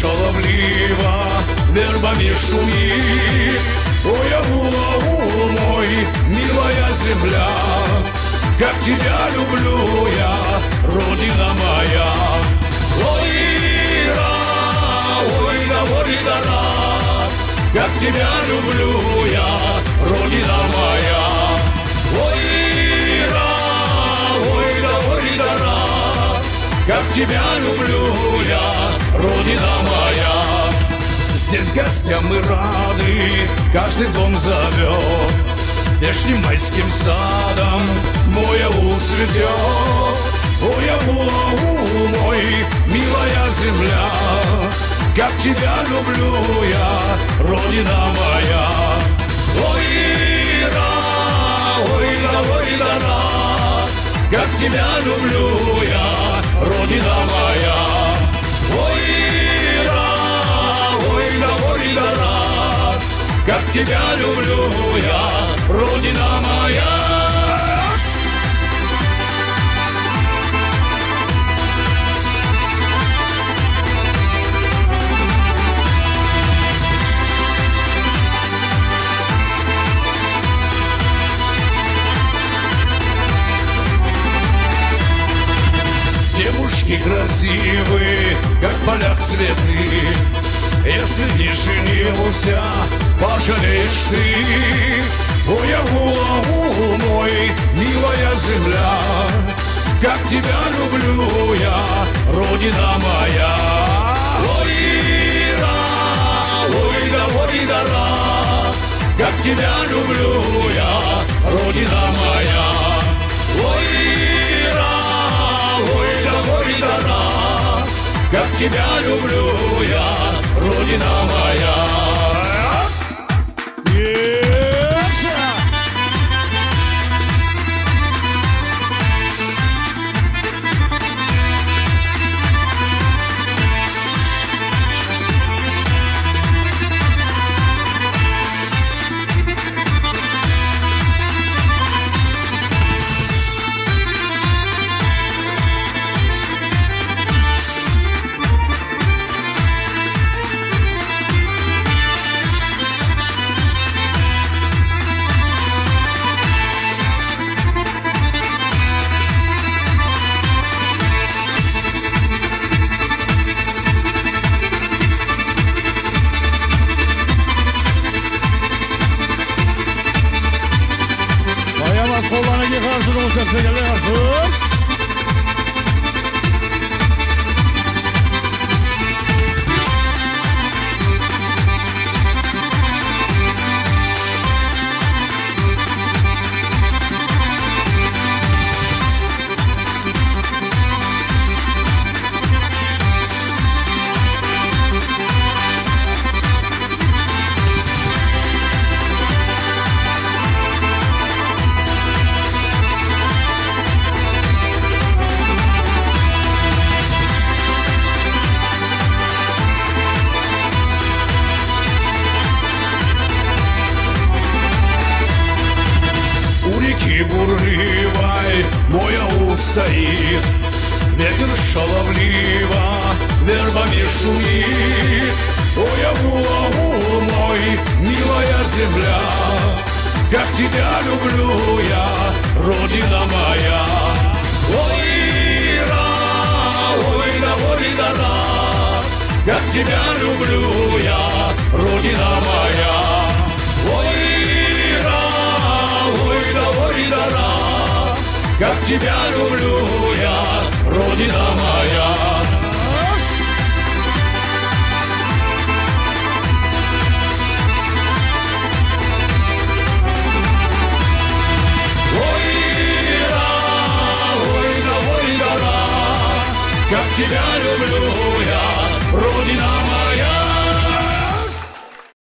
шаловливо вербами шумит. Ой, аул мой, милая земля, как тебя люблю я, родина моя. Ой, да, как тебя люблю я, родина моя. Ой, да, как тебя люблю я, родина моя. Здесь гостям мы рады, каждый дом зовет, вешним майским садом мой аул цветет. Ой, аул мой, милая земля, как тебя люблю я, родина моя. Ой, да, как тебя люблю я, родина моя. Ой, да, как тебя люблю я, родина моя. Девушки красивые, как в полях цветы. Если не женился, пожалеешь ты. Ой, аул мой, милая земля, как тебя люблю я, родина моя. Ой, да, как тебя люблю я, родина моя. Ой, да, как тебя люблю я, родина моя. Kollarına karşı da olacaksa geliyorsunuz. Бурливой мой аул стоит, ветер шаловливо вербами шумит. Ой, аул мой, милая земля, как тебя люблю я, родина моя. Ой, да, как тебя люблю я, родина моя. Да, как тебя люблю я, родина моя. Ой, да, как тебя люблю я, родина моя.